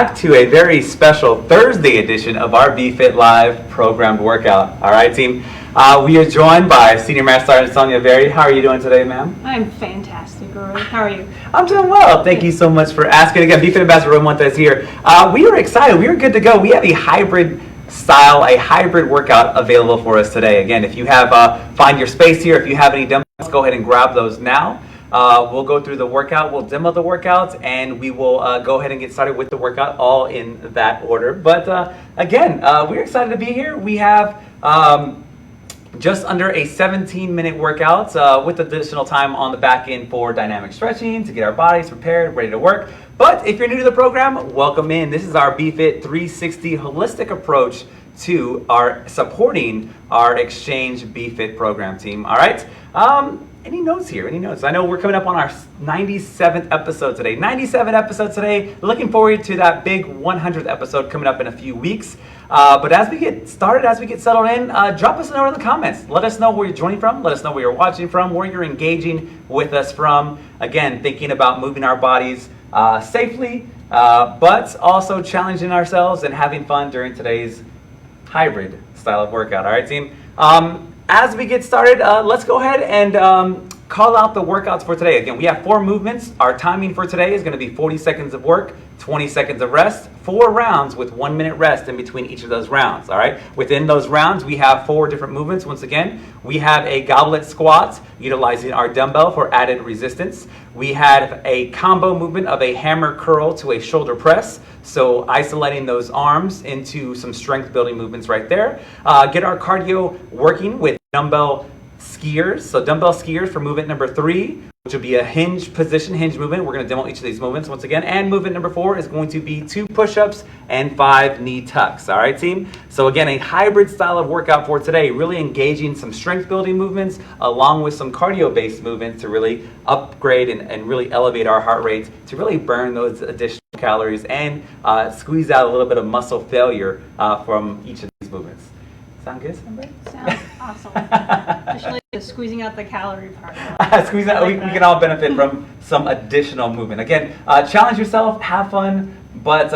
back to a very special Thursday edition of our BFit Live programmed workout. All right, team. We are joined by Senior Master Sergeant Sonja. How are you doing today, ma'am? I'm fantastic, Rory. How are you? I'm doing well. Thank you so much for asking. Again, BFit Ambassador Montez here. We are excited. We are good to go. We have a hybrid workout available for us today. Again, if you have, find your space here. If you have any dumbbells, go ahead and grab those now. We'll go through the workout, we'll demo the workout, and we will go ahead and get started with the workout all in that order. But again, we're excited to be here. We have just under a 17-minute workout with additional time on the back end for dynamic stretching to get our bodies prepared, ready to work. But if you're new to the program, welcome in. This is our BFit 360 holistic approach to supporting our Exchange BFit program team. All right. Any notes here? Any notes? I know we're coming up on our 97th episode today. 97 episodes today. Looking forward to that big 100th episode coming up in a few weeks. But as we get started, as we get settled in, drop us a note in the comments. Let us know where you're joining from. Let us know where you're watching from, where you're engaging with us from. Again, thinking about moving our bodies safely, but also challenging ourselves and having fun during today's hybrid style of workout. All right, team? As we get started, let's go ahead and call out the workouts for today. Again, we have 4 movements. Our timing for today is going to be 40 seconds of work, 20 seconds of rest, 4 rounds with 1 minute rest in between each of those rounds. All right. Within those rounds, we have 4 different movements. Once again, we have a goblet squat utilizing our dumbbell for added resistance. We have a combo movement of a hammer curl to a shoulder press. So isolating those arms into some strength building movements right there. Get our cardio working with dumbbell skiers. So dumbbell skiers for movement number 3, which will be a hinge movement. We're going to demo each of these movements once again. And movement number 4 is going to be 2 push-ups and 5 knee tucks. All right, team? So again, a hybrid style of workout for today, really engaging some strength building movements along with some cardio-based movements to really upgrade and really elevate our heart rate to really burn those additional calories and squeeze out a little bit of muscle failure from each of these movements. Sound good, somebody? Sounds awesome. Especially the squeezing out the calorie part. Squeeze out. We can all benefit from some additional movement. Again, challenge yourself, have fun, but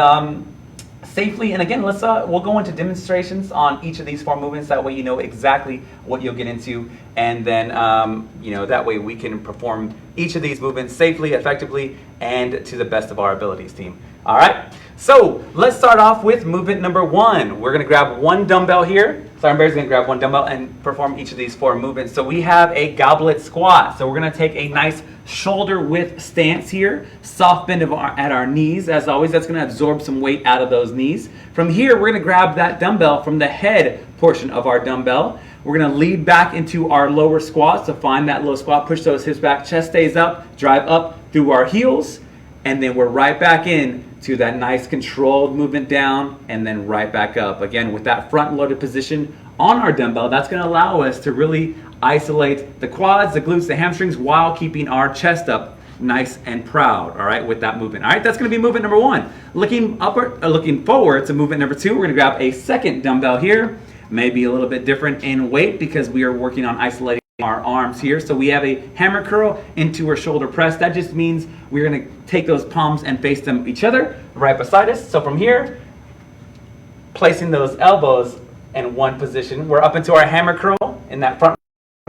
safely. And again, we'll go into demonstrations on each of these 4 movements. That way, you know exactly what you'll get into, and then that way we can perform each of these movements safely, effectively, and to the best of our abilities, team. All right. So let's start off with movement number 1. We're going to grab 1 dumbbell here. Sergeant Barry's going to grab 1 dumbbell and perform each of these 4 movements. So we have a goblet squat. So we're going to take a nice shoulder width stance here. Soft bend at our knees. As always, that's going to absorb some weight out of those knees. From here, we're going to grab that dumbbell from the head portion of our dumbbell. We're going to lead back into our lower squat. So find that low squat. Push those hips back. Chest stays up. Drive up through our heels. And then we're right back in to that nice controlled movement down and then right back up. Again, with that front loaded position on our dumbbell, that's going to allow us to really isolate the quads, the glutes, the hamstrings while keeping our chest up nice and proud, all right, with that movement. All right, that's going to be movement number 1. Looking forward to movement number 2, we're going to grab a second dumbbell here. Maybe a little bit different in weight because we are working on isolating our arms here. So we have a hammer curl into our shoulder press. That just means we're going to take those palms and face them each other right beside us. So from here, placing those elbows in one position, we're up into our hammer curl in that front.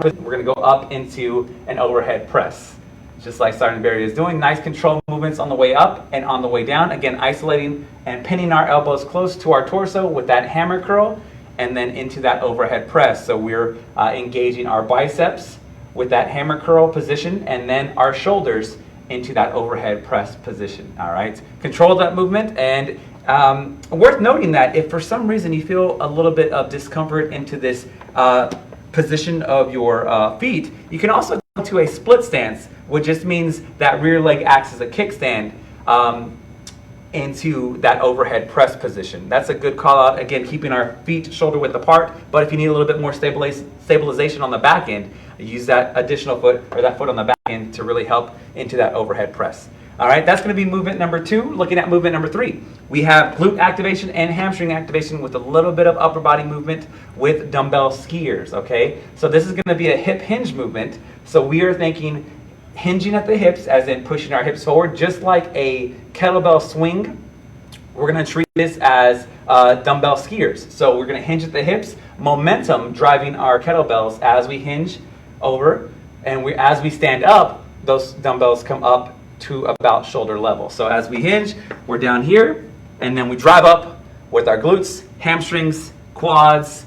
We're going to go up into an overhead press, just like Sergeant Barry is doing. Nice control movements on the way up and on the way down. Again, isolating and pinning our elbows close to our torso with that hammer curl, and then into that overhead press. So we're engaging our biceps with that hammer curl position, and then our shoulders into that overhead press position. All right, control that movement. And worth noting that if for some reason you feel a little bit of discomfort into this position of your feet, you can also go to a split stance, which just means that rear leg acts as a kickstand into that overhead press position. That's a good call out. Again, keeping our feet shoulder width apart, but if you need a little bit more stabilization on the back end, use that additional foot or that foot on the back end to really help into that overhead press. All right, that's going to be movement number 2. Looking at movement number 3, we have glute activation and hamstring activation with a little bit of upper body movement with dumbbell skiers, okay? So this is going to be a hip hinge movement. So we are thinking hinging at the hips, as in pushing our hips forward, just like a kettlebell swing we're going to treat this as dumbbell skiers. So we're going to hinge at the hips, momentum driving our kettlebells as we hinge over, and as we stand up, those dumbbells come up to about shoulder level. So as we hinge, we're down here, and then we drive up with our glutes, hamstrings, quads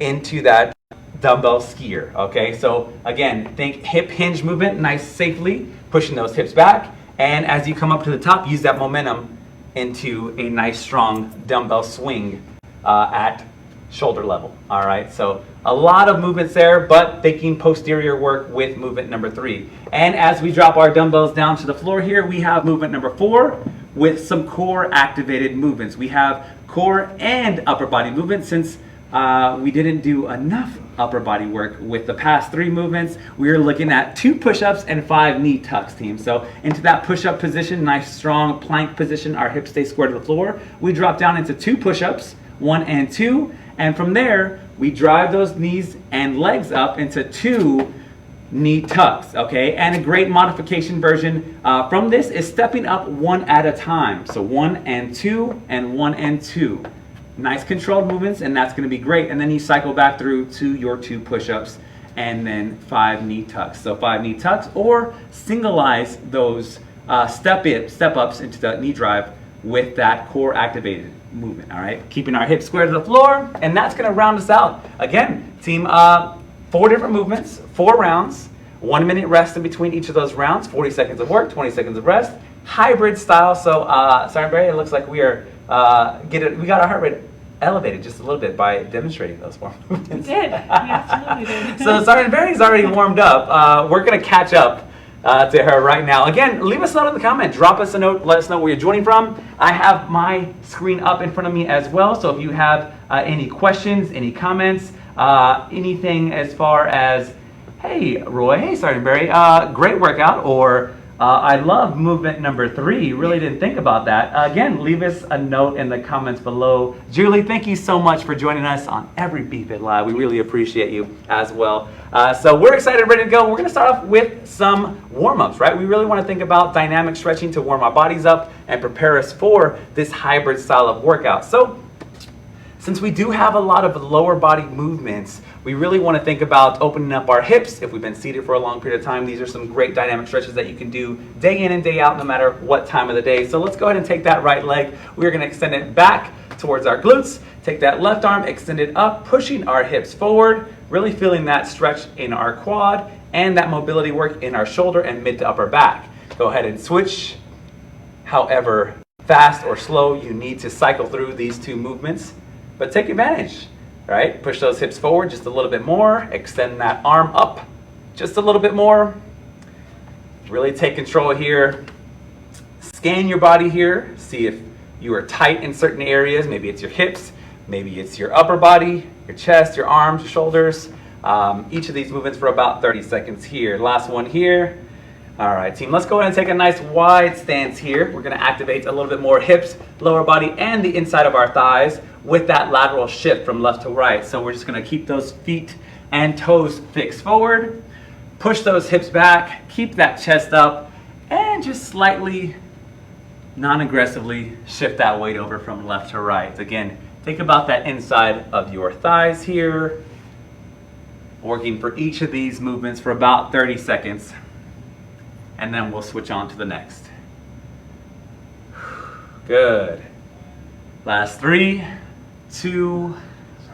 into that dumbbell skier. Okay, so again, think hip hinge movement, nice safely, pushing those hips back, and as you come up to the top, use that momentum into a nice strong dumbbell swing at shoulder level. All right, so a lot of movements there, but thinking posterior work with movement number 3. And as we drop our dumbbells down to the floor here, we have movement number 4 with some core activated movements. We have core and upper body movements. Since we didn't do enough upper body work with the past 3 movements, we are looking at 2 push-ups and 5 knee tucks, team. So into that push-up position, nice strong plank position, our hips stay square to the floor. We drop down into 2 push-ups, 1 and 2, and from there, we drive those knees and legs up into 2 knee tucks, okay? And a great modification version from this is stepping up 1 at a time. So 1 and 2 and 1 and 2. Nice controlled movements, and that's going to be great. And then you cycle back through to your 2 push-ups and then 5 knee tucks. So 5 knee tucks, or singleize those step-ups into the knee drive with that core activated movement. All right, keeping our hips square to the floor, and that's going to round us out. Again, team, 4 different movements, 4 rounds, 1 minute rest in between each of those rounds, 40 seconds of work, 20 seconds of rest, hybrid style. So, sorry, Barry, it looks like we are we got our heart rate elevated just a little bit by demonstrating those 4 movements. We did. We absolutely did. So Sergeant Barry's already warmed up. We're going to catch up to her right now. Again, leave us a note in the comment. Drop us a note. Let us know where you're joining from. I have my screen up in front of me as well. So if you have any questions, any comments, anything as far as, hey, Roy, hey, Sergeant Barry, great workout, or I love movement number 3. Really didn't think about that. Again, leave us a note in the comments below. Julie, thank you so much for joining us on every BFit Live. We really appreciate you as well. So we're excited, ready to go. We're going to start off with some warm-ups, right? We really want to think about dynamic stretching to warm our bodies up and prepare us for this hybrid style of workout. So since we do have a lot of lower body movements, we really want to think about opening up our hips. If we've been seated for a long period of time, these are some great dynamic stretches that you can do day in and day out, no matter what time of the day. So let's go ahead and take that right leg. We're going to extend it back towards our glutes. Take that left arm, extend it up, pushing our hips forward, really feeling that stretch in our quad and that mobility work in our shoulder and mid to upper back. Go ahead and switch however fast or slow you need to cycle through these 2 movements. But take advantage, right? Push those hips forward just a little bit more. Extend that arm up just a little bit more. Really take control here. Scan your body here. See if you are tight in certain areas. Maybe it's your hips. Maybe it's your upper body, your chest, your arms, your shoulders. Each of these movements for about 30 seconds here. Last one here. All right, team, let's go ahead and take a nice wide stance here. We're going to activate a little bit more hips, lower body, and the inside of our thighs with that lateral shift from left to right. So we're just going to keep those feet and toes fixed forward, push those hips back, keep that chest up, and just slightly, non-aggressively shift that weight over from left to right. Again, think about that inside of your thighs here, working for each of these movements for about 30 seconds. And then we'll switch on to the next. Good. Last 3, 2,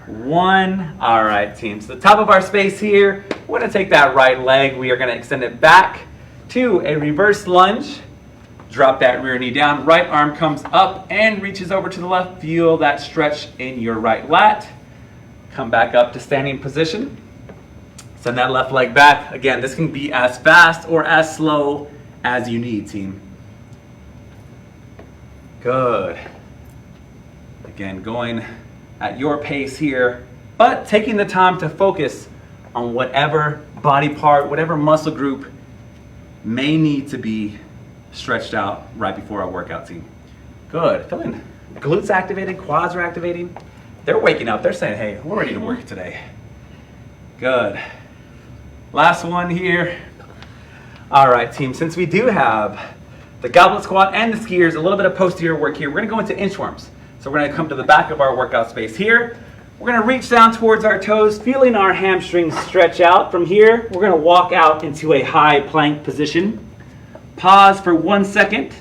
1. All right, team. So the top of our space here, we're going to take that right leg. We are going to extend it back to a reverse lunge. Drop that rear knee down. Right arm comes up and reaches over to the left. Feel that stretch in your right lat. Come back up to standing position. Send that left leg back. Again, this can be as fast or as slow as you need, team. Good. Again, going at your pace here, but taking the time to focus on whatever body part, whatever muscle group may need to be stretched out right before our workout, team. Good. Feeling glutes activated, quads are activating. They're waking up. They're saying, hey, we're ready to work today. Good. Last one here. All right, team, since we do have the goblet squat and the skiers, a little bit of posterior work here. We're gonna go into inchworms. So we're gonna come to the back of our workout space here. We're gonna reach down towards our toes, feeling our hamstrings stretch out. From here, we're gonna walk out into a high plank position. Pause for 1 second,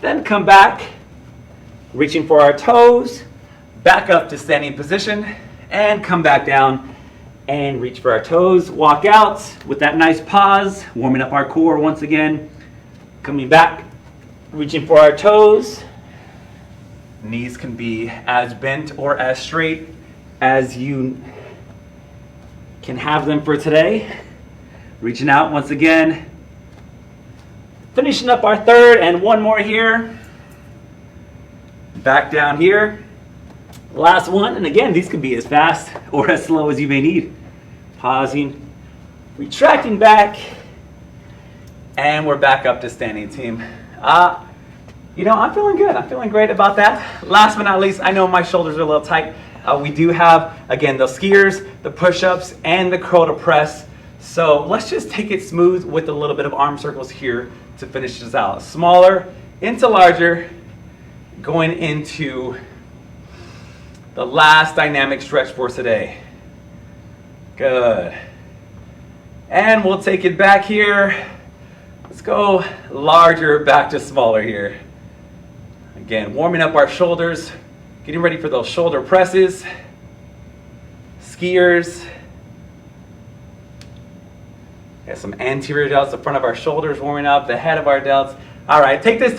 then come back, reaching for our toes, back up to standing position, and come back down and reach for our toes. Walk out with that nice pause, warming up our core once again. Coming back, reaching for our toes. Knees can be as bent or as straight as you can have them for today. Reaching out once again. Finishing up our third and one more here. Back down here. Last one, and again, these can be as fast or as slow as you may need. Pausing, retracting back, and we're back up to standing, team. I'm feeling good. I'm feeling great about that. Last but not least, I know my shoulders are a little tight. We do have, again, the skiers, the push-ups, and the curl to press. So let's just take it smooth with a little bit of arm circles here to finish this out. Smaller into larger, going into the last dynamic stretch for today. Good. And we'll take it back here. Let's go larger back to smaller here. Again, warming up our shoulders, getting ready for those shoulder presses, skiers. Got some anterior delts, the front of our shoulders warming up, the head of our delts. All right, take this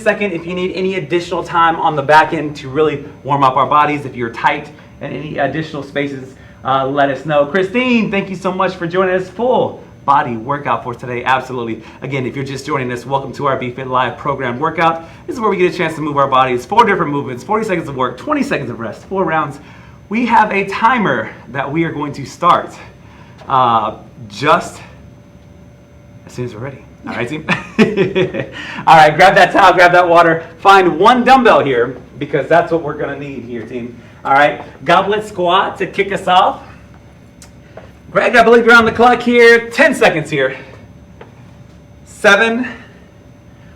second if you need any additional time on the back end to really warm up our bodies. If you're tight and any additional spaces, let us know. Christine, thank you so much for joining us. Full body workout for today, absolutely. Again, if you're just joining us, welcome to our BFit Live program workout. This is where we get a chance to move our bodies. 4 different movements, 40 seconds of work, 20 seconds of rest, 4 rounds. We have a timer that we are going to start just as soon as we're ready. All right, team? All right, grab that towel, grab that water. Find 1 dumbbell here because that's what we're gonna need here, team. All right, goblet squat to kick us off. Greg, I believe you're on the clock here. 10 seconds here. 7,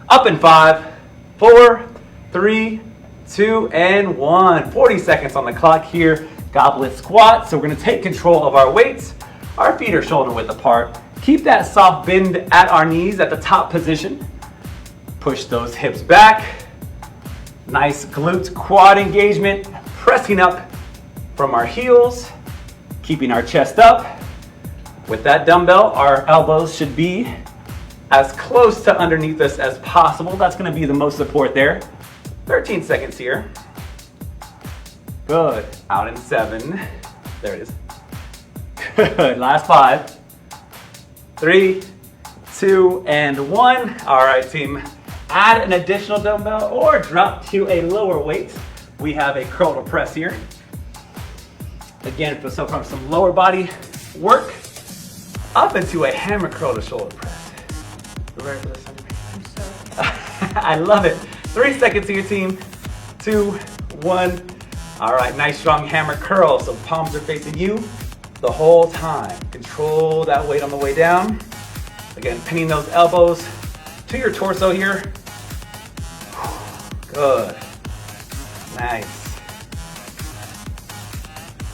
up in 5, 4, 3, 2, and 1. 40 seconds on the clock here. Goblet squat. So we're gonna take control of our weights. Our feet are shoulder width apart. Keep that soft bend at our knees at the top position. Push those hips back. Nice glute quad engagement. Pressing up from our heels. Keeping our chest up. With that dumbbell, our elbows should be as close to underneath us as possible. That's going to be the most support there. 13 seconds here. Good. Out in 7. There it is. Good. Last 5. 3, 2, and 1. All right, team. Add an additional dumbbell or drop to a lower weight. We have a curl to press here. Again, for some lower body work, up into a hammer curl to shoulder press. You ready for this? I'm so I love it. 3 seconds here, team. 2, 1. All right, nice strong hammer curl. So palms are facing you the whole time. Control that weight on the way down. Again, pinning those elbows to your torso here. Good. Nice.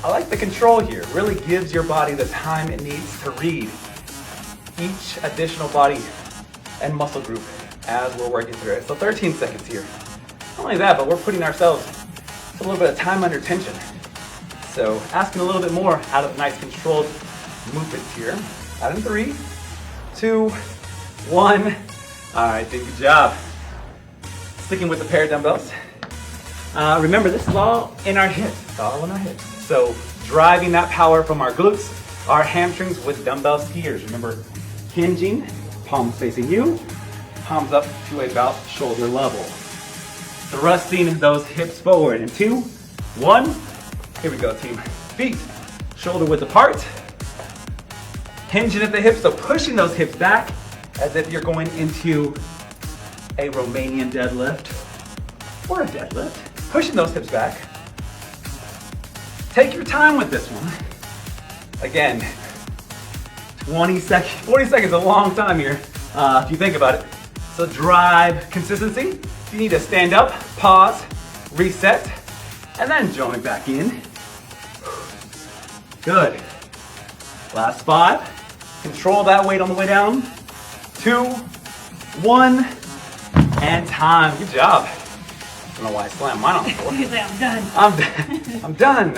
I like the control here. It really gives your body the time it needs to read each additional body and muscle group as we're working through it. So 13 seconds here. Not only that, but we're putting ourselves a little bit of time under tension. So asking a little bit more out of nice controlled movements here. Out in 3, 2, 1. All right, good job. Sticking with the pair of dumbbells. Remember, this is all in our hips. It's all in our hips. So driving that power from our glutes, our hamstrings with dumbbell skiers. Remember, hinging, palms facing you, palms up to about shoulder level. Thrusting those hips forward in 2, 1. Here we go, team. Feet shoulder width apart. Hinging at the hips, so pushing those hips back as if you're going into a Romanian deadlift or a deadlift. Pushing those hips back. Take your time with this one. Again, 20 seconds, 40 seconds, a long time here, if you think about it. So drive consistency. You need to stand up, pause, reset, and then join back in. Good. Last 5. Control that weight on the way down. 2, 1, and time. Good job. I don't know why I slammed mine on the floor. I'm done. I'm done.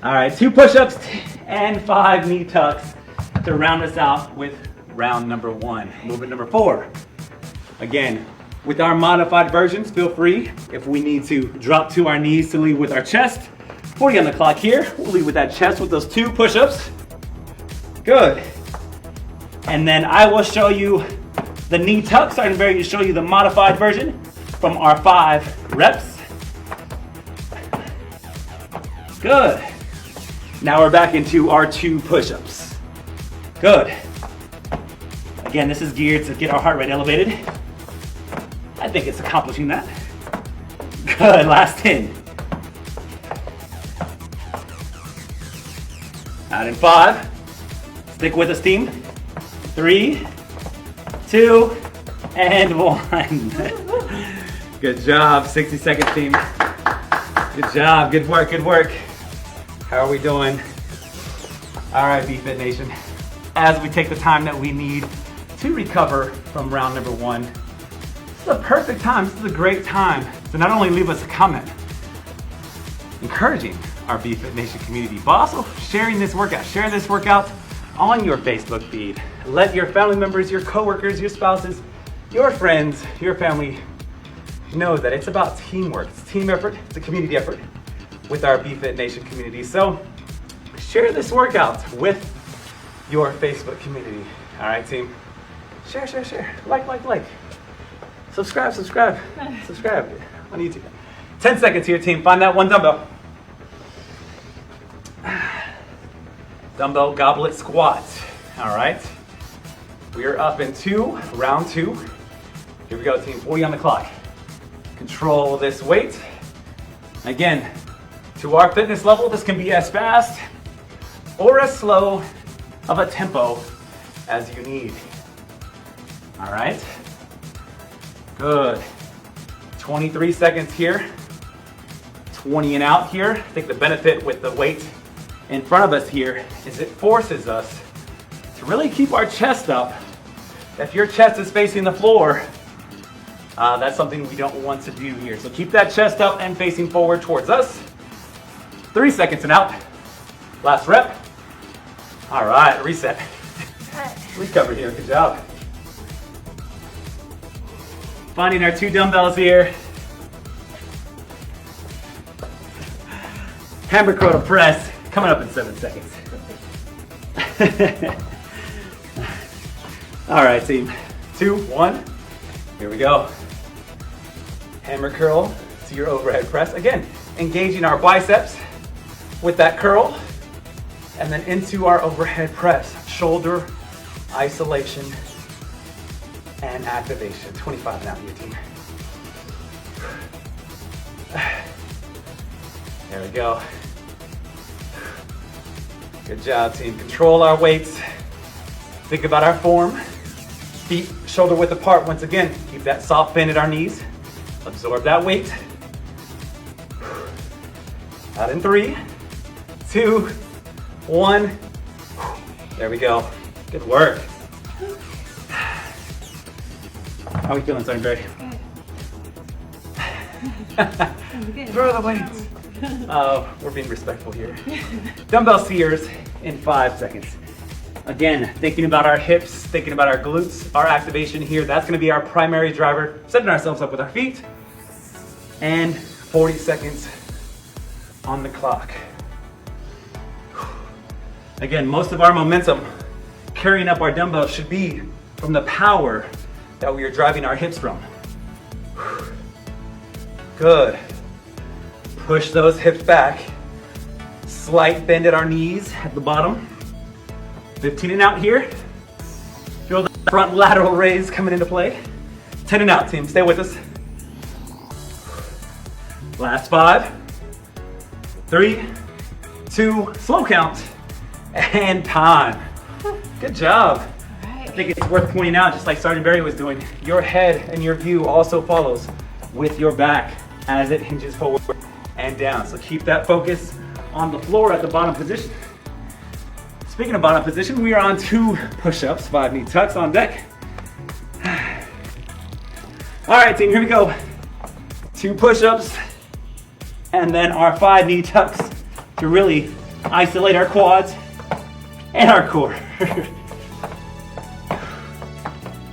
All right, 2 push-ups and 5 knee tucks to round us out with round number 1. Movement number 4. Again, with our modified versions, feel free, if we need to drop to our knees to lead with our chest. 40 on the clock here. We'll lead with that chest with those 2 push-ups. Good. And then I will show you the knee tuck, starting to show you the modified version from our 5 reps. Good. Now we're back into our 2 push-ups. Good. Again, this is geared to get our heart rate elevated. I think it's accomplishing that. Good, last 10. Out in 5. Stick with us, team. 3, 2, and 1. Good job, 60 seconds, team. Good job, good work, good work. How are we doing? All right, BFit Nation. As we take the time that we need to recover from round number 1, this is a perfect time, this is a great time to not only leave us a comment, encouraging our BFit Nation community, but also sharing this workout. Share this workout on your Facebook feed. Let your family members, your coworkers, your spouses, your friends, your family know that it's about teamwork. It's a team effort, it's a community effort with our BFit Nation community. So share this workout with your Facebook community. All right, team. Share, share, share. Like. Subscribe on YouTube. 10 seconds here, team. Find that 1 dumbbell. Dumbbell goblet squat. All right. We are up in 2, round 2. Here we go, team. 40 on the clock. Control this weight. Again, to our fitness level, this can be as fast or as slow of a tempo as you need. All right. Good. 23 seconds here. 20 and out here. I think the benefit with the weight in front of us here is it forces us to really keep our chest up. If your chest is facing the floor, that's something we don't want to do here. So keep that chest up and facing forward towards us. 3 seconds and out. Last rep. All right, reset. Recover here, good job. Finding our 2 dumbbells here. Hammer curl to press, coming up in 7 seconds. All right, team. 2, 1. Here we go. Hammer curl to your overhead press. Again, engaging our biceps with that curl, and then into our overhead press. Shoulder isolation and activation. 25 now, your team. There we go. Good job, team. Control our weights. Think about our form. Feet shoulder width apart. Once again, keep that soft bend at our knees. Absorb that weight. Out in 3, 2, 1. There we go. Good work. How are we feeling, Sonja? Good. Throw the weights. We're being respectful here. Dumbbell sears in 5 seconds. Again, thinking about our hips, thinking about our glutes, our activation here. That's going to be our primary driver. Setting ourselves up with our feet. And 40 seconds on the clock. Again, most of our momentum carrying up our dumbbells should be from the power that we are driving our hips from. Good. Push those hips back. Slight bend at our knees at the bottom. 15 and out here. Feel the front lateral raise coming into play. 10 and out, team. Stay with us. Last 5, 3, 2, slow count, and time. Good job. All right. think it's worth pointing out, just like Sergeant Barry was doing, your head and your view also follows with your back as it hinges forward and down. So keep that focus on the floor at the bottom position. Speaking of bottom position, we are on 2 push-ups, 5 knee tucks on deck. All right, team, here we go. 2 push-ups, and then our 5 knee tucks to really isolate our quads and our core.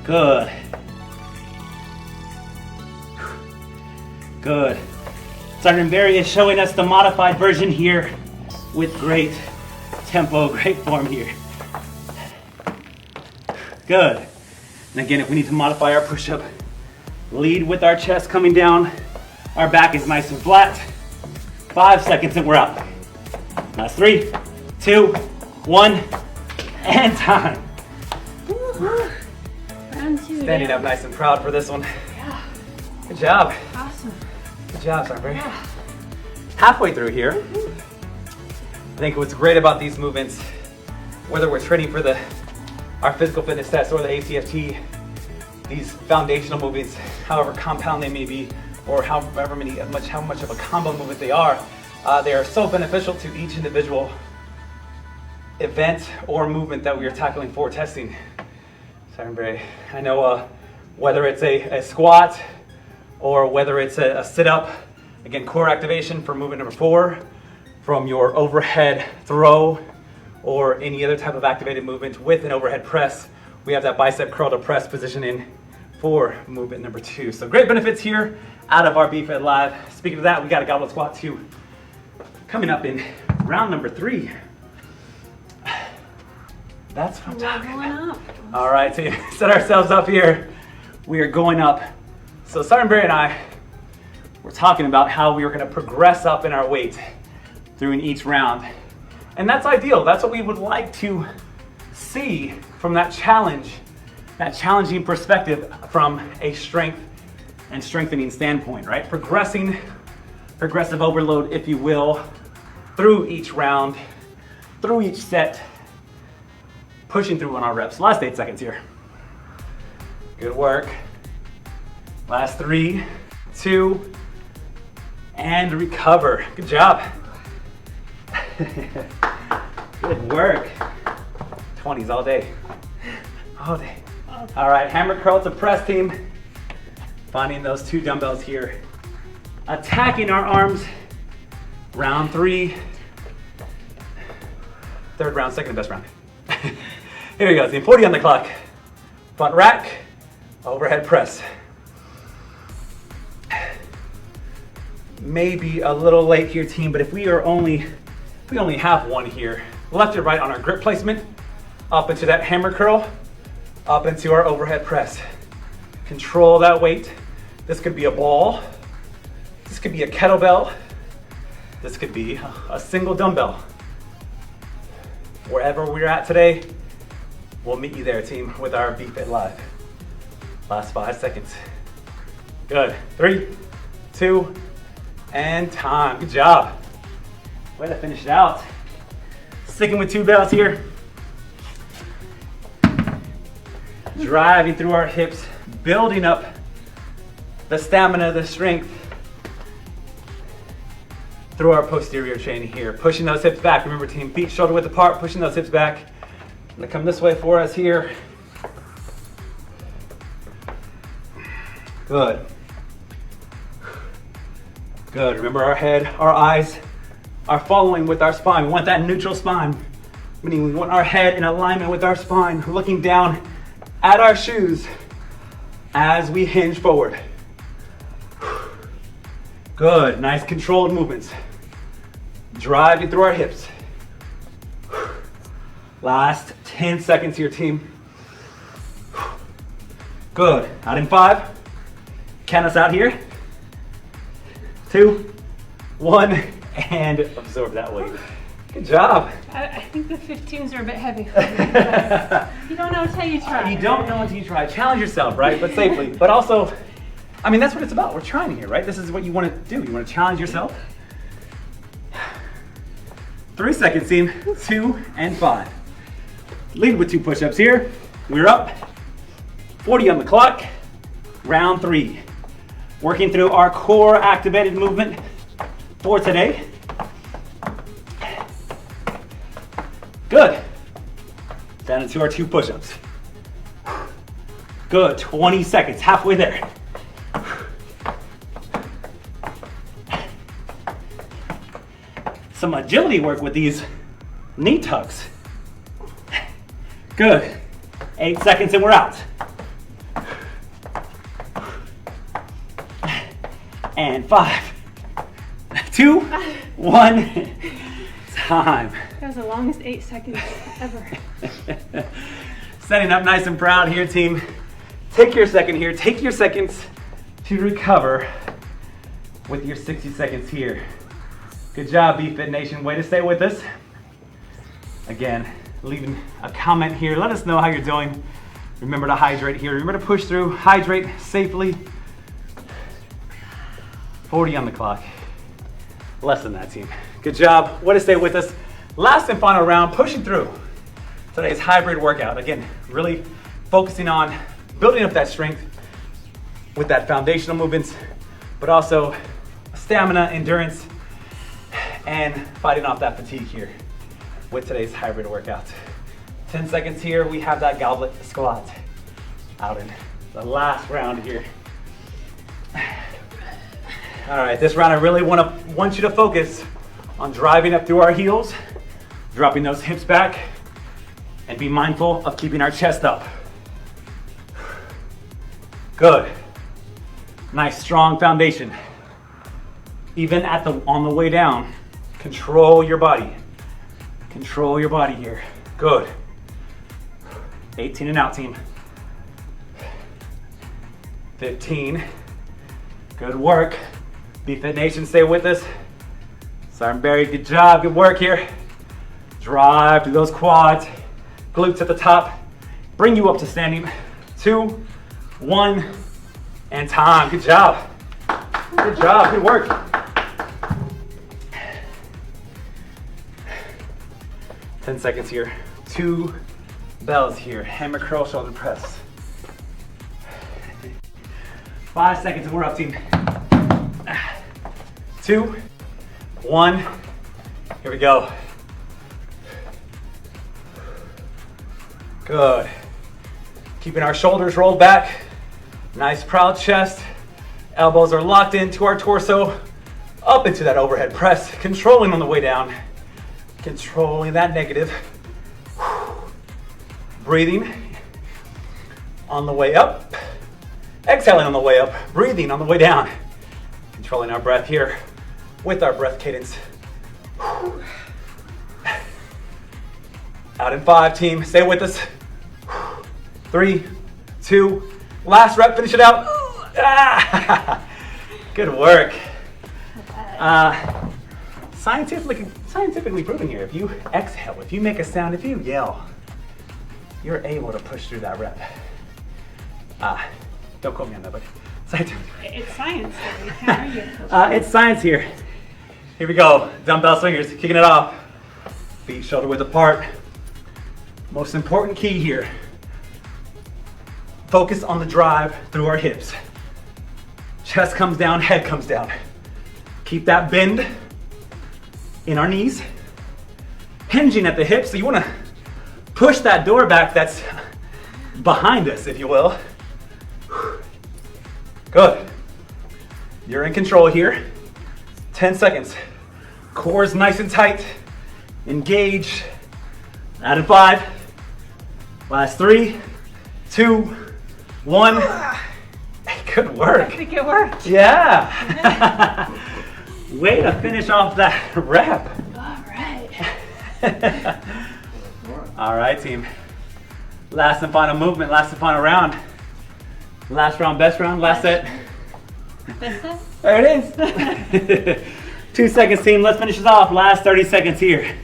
Good. Good. Sergeant Barry is showing us the modified version here with great tempo, great form here. Good. And again, if we need to modify our push-up, lead with our chest coming down. Our back is nice and flat. 5 seconds and we're out. Last 3, 2, 1, and time. Round 2. Standing up nice and proud for this one. Yeah. Good job. Awesome. Good job, Sergeant Barry. Yeah. Halfway through here, I think what's great about these movements, whether we're training for our physical fitness test or the ACFT, these foundational movements, however compound they may be, or how much of a combo movement they are so beneficial to each individual event or movement that we are tackling for testing. Sergeant Barry, I know whether it's a squat or whether it's a sit-up, again, core activation for movement number 4, from your overhead throw or any other type of activated movement with an overhead press, we have that bicep curl to press position in for movement number 2. So great benefits here out of our BFED Live. Speaking of that, we got a goblet squat 2 coming up in round number 3. That's what I'm talking about. All right, so set ourselves up here. We are going up. So Sergeant Barry and I were talking about how we were going to progress up in our weight through in each round. And that's ideal. That's what we would like to see from that challenge, that challenging perspective from a strength and strengthening standpoint, right? Progressive overload, if you will, through each round, through each set, pushing through on our reps. Last 8 seconds here. Good work. Last 3, 2, and recover. Good job. Good work. 20s all day. All day. All right, hammer curl to press, team. Finding those 2 dumbbells here. Attacking our arms. Round 3. Third round, second best round. Here we go, team. 40 on the clock. Front rack, overhead press. Maybe a little late here, team, but if we only have one here, left or right on our grip placement, up into that hammer curl, up into our overhead press. Control that weight. This could be a ball. This could be a kettlebell. This could be a single dumbbell. Wherever we're at today, we'll meet you there, team, with our BFIT Live. Last 5 seconds. Good. 3, 2, and time. Good job. Way to finish it out. Sticking with 2 bells here. Driving through our hips, building up the stamina, the strength through our posterior chain here. Pushing those hips back. Remember, team, feet shoulder width apart, pushing those hips back. I'm gonna come this way for us here. Good. Good. Remember, our head, our eyes are following with our spine. We want that neutral spine, meaning we want our head in alignment with our spine, looking down at our shoes as we hinge forward. Good. Nice controlled movements. Driving through our hips. Last 10 seconds here, team. Good. Out in 5. Count us out here. 2, 1, and absorb that weight. Good job. I think the 15s are a bit heavy for me. But you don't know until you try. You don't know until you try. Challenge yourself, right? But safely. But also, I mean, that's what it's about. We're trying here, right? This is what you want to do. You want to challenge yourself. 3 seconds, team. 2 and 5. Lead with 2 push-ups here. We're up. 40 on the clock. Round 3. Working through our core activated movement for today. Good. Down into our 2 push-ups. Good, 20 seconds, halfway there. Some agility work with these knee tucks. Good. 8 seconds and we're out. And 5, 2, 1, time. That was the longest 8 seconds ever. Setting up nice and proud here, team. Take your second here. Take your seconds to recover with your 60 seconds here. Good job, BFit Nation. Way to stay with us. Again, leaving a comment here. Let us know how you're doing. Remember to hydrate here. Remember to push through. Hydrate safely. 40 on the clock. Less than that, team. Good job. Way to stay with us. Last and final round, pushing through today's hybrid workout. Again, really focusing on building up that strength with that foundational movements, but also stamina, endurance, and fighting off that fatigue here with today's hybrid workout. 10 seconds here, we have that goblet squat out in the last round here. All right, this round I really want you to focus on driving up through our heels, dropping those hips back, and be mindful of keeping our chest up. Good. Nice, strong foundation. Even on the way down, control your body. Control your body here. Good. 18 and out, team. 15. Good work. BFit Nation, stay with us. Sergeant Barry, good job, good work here. Drive through those quads, glutes at the top. Bring you up to standing. 2, 1, and time. Good job. Good job, good work. Ten seconds here. 2 bells here. Hammer curl, shoulder press. 5 seconds and we're up, team. 2, 1, here we go. Good. Keeping our shoulders rolled back. Nice proud chest. Elbows are locked into our torso. Up into that overhead press. Controlling on the way down. Controlling that negative. Breathing on the way up. Exhaling on the way up. Breathing on the way down. Controlling our breath here with our breath cadence. Out in 5, team. Stay with us. 3, 2, last rep. Finish it out. Good work. Scientifically proven here. If you exhale, if you make a sound, if you yell, you're able to push through that rep. Don't quote me on that, but scientifically. It's science, though. You can't argue. It's science here. Here we go. Dumbbell swingers, kicking it off. Feet shoulder width apart. Most important key here. Focus on the drive through our hips. Chest comes down, head comes down. Keep that bend in our knees. Hinging at the hips, so you want to push that door back that's behind us, if you will. Good. You're in control here. 10 seconds. Core's nice and tight. Engage. Out in 5. Last 3, 2, 1. Good work. I think it worked. Yeah. Way to finish off that rep. All right. All right, team. Last and final movement, last and final round. Last round, best round, last set. There it is. 2 seconds, team. Let's finish this off. Last 30 seconds here.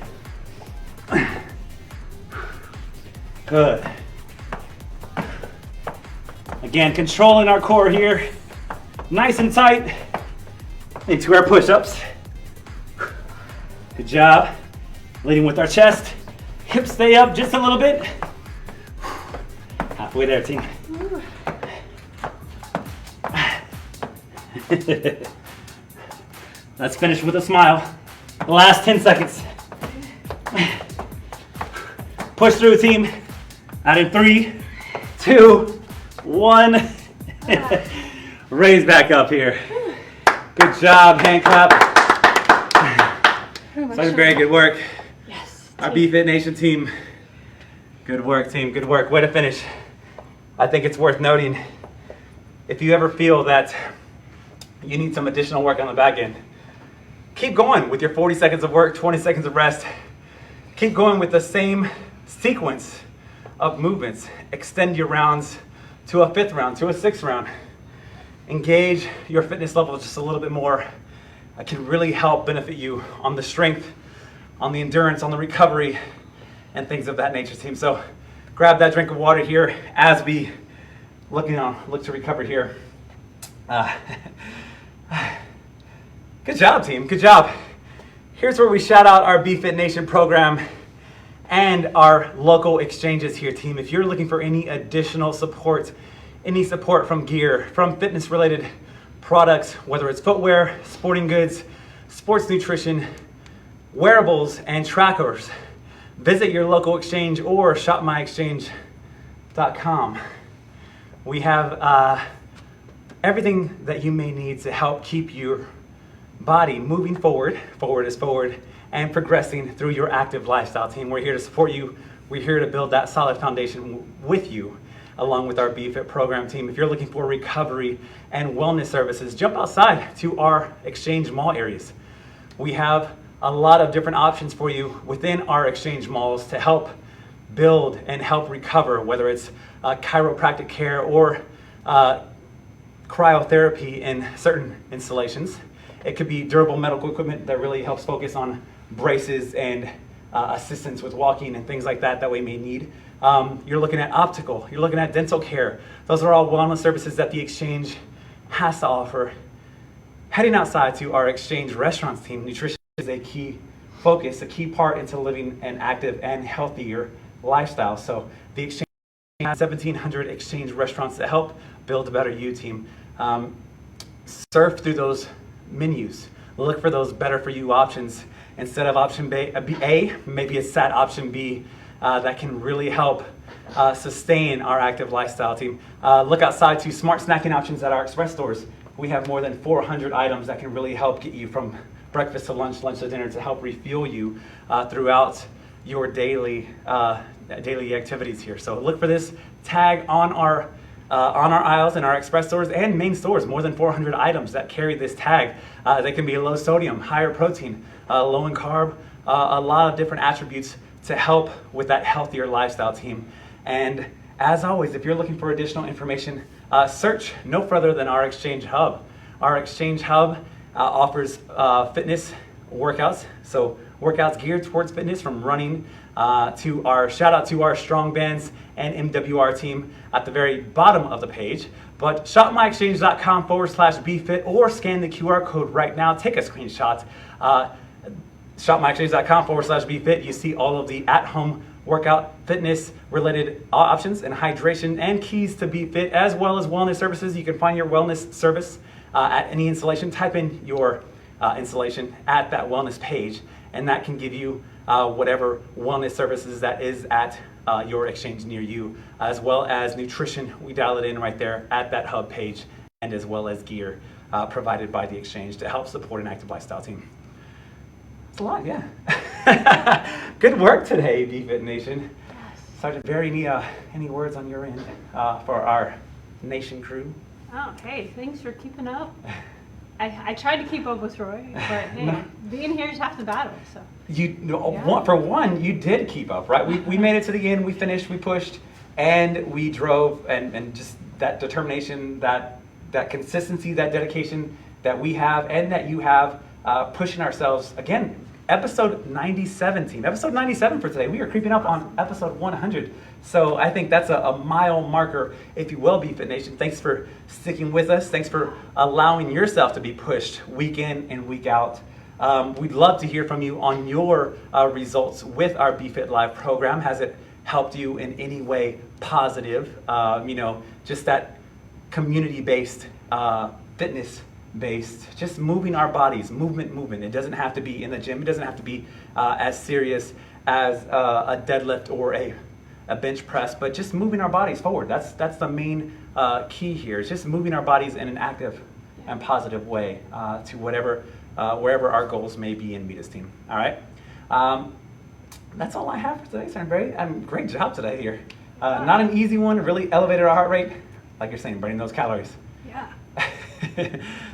Good. Again, controlling our core here. Nice and tight into our push-ups. Good job. Leading with our chest. Hips stay up just a little bit. Halfway there, team. Let's finish with a smile. Last 10 seconds. Push through, team. Out in 3, 2, 1. Raise back up here. Good job, hand clap. So very good work. Yes. Our BFit Nation team. Good work, team. Good work. Way to finish. I think it's worth noting, if you ever feel that you need some additional work on the back end, keep going with your 40 seconds of work, 20 seconds of rest. Keep going with the same sequence of movements. Extend your rounds to a 5th round, to a 6th round. Engage your fitness level just a little bit more. It can really help benefit you on the strength, on the endurance, on the recovery, and things of that nature, team. So grab that drink of water here as we look to recover here. Good job, team. Good job. Here's where we shout out our BFit Nation program and our local exchanges here, team. If you're looking for any additional support, any support from gear, from fitness-related products, whether it's footwear, sporting goods, sports nutrition, wearables, and trackers, visit your local exchange or shopmyexchange.com. We have everything that you may need to help keep your body moving forward is forward, and progressing through your active lifestyle, team. We're here to support you. We're here to build that solid foundation with you, along with our BFit program, team. If you're looking for recovery and wellness services, jump outside to our exchange mall areas. We have a lot of different options for you within our exchange malls to help build and help recover, whether it's chiropractic care or cryotherapy in certain installations. It could be durable medical equipment that really helps focus on braces and assistance with walking and things like that we may need. You're looking at optical, you're looking at dental care. Those are all wellness services that the exchange has to offer. Heading outside to our exchange restaurants, team, nutrition is a key focus, a key part into living an active and healthier lifestyle. So the exchange has 1,700 exchange restaurants that help build a better you, team. Surf through those menus. Look for those better for you options. Instead of option A, maybe it's that option B that can really help sustain our active lifestyle, team. Look outside to smart snacking options at our express stores. We have more than 400 items that can really help get you from breakfast to lunch, lunch to dinner, to help refuel you throughout your daily activities here. So look for this tag on our aisles in our express stores and main stores. More than 400 items that carry this tag. They can be low sodium, higher protein, low in carb, a lot of different attributes to help with that healthier lifestyle, team. And as always, if you're looking for additional information, search no further than our Exchange Hub. Our Exchange Hub offers fitness workouts, so workouts geared towards fitness, from running to our shout out to our strong bands and MWR team at the very bottom of the page. But shopmyexchange.com/bfit or scan the QR code right now. Take a screenshot. Shopmyexchange.com/bfit. You see all of the at-home workout fitness related options and hydration and keys to be fit, as well as wellness services. You can find your wellness service at any installation. Type in your installation at that wellness page, and that can give you whatever wellness services that is at your exchange near you, as well as nutrition. We dial it in right there at that hub page, and as well as gear provided by the exchange to help support an active lifestyle, team. It's a lot, yeah. Good work today, BFit Nation. Yes. Sergeant Barry, any words on your end for our nation crew? Oh, hey, thanks for keeping up. I tried to keep up with Roy, but hey, being here is half the battle. So For one, you did keep up, right? We made it to the end. We finished. We pushed, and we drove, and just that determination, that consistency, that dedication that we have and that you have, pushing ourselves again. Episode 97, team. Episode 97 for today. We are creeping up on episode 100. So I think that's a mile marker, if you will, BFit Nation. Thanks for sticking with us. Thanks for allowing yourself to be pushed week in and week out. We'd love to hear from you on your results with our BFit Live program. Has it helped you in any way positive, just that community-based, fitness-based, just moving our bodies, movement. It doesn't have to be in the gym. It doesn't have to be as serious as a deadlift or a bench press, but just moving our bodies forward. That's the main key here. It's just moving our bodies in an active and positive way to wherever our goals may be in Meet Us Team. All right. That's all I have for today, Sandberry. Great job today here. Not an easy one. Really elevated our heart rate, like you're saying, burning those calories. Yeah.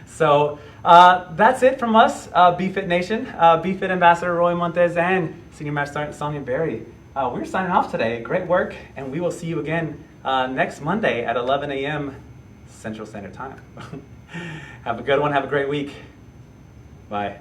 So that's it from us, BFit Nation, BFit Ambassador Roy Montez, and Senior Master Sergeant Sonja Berry. We're signing off today. Great work, and we will see you again next Monday at 11 a.m. Central Standard Time. Have a good one. Have a great week. Bye.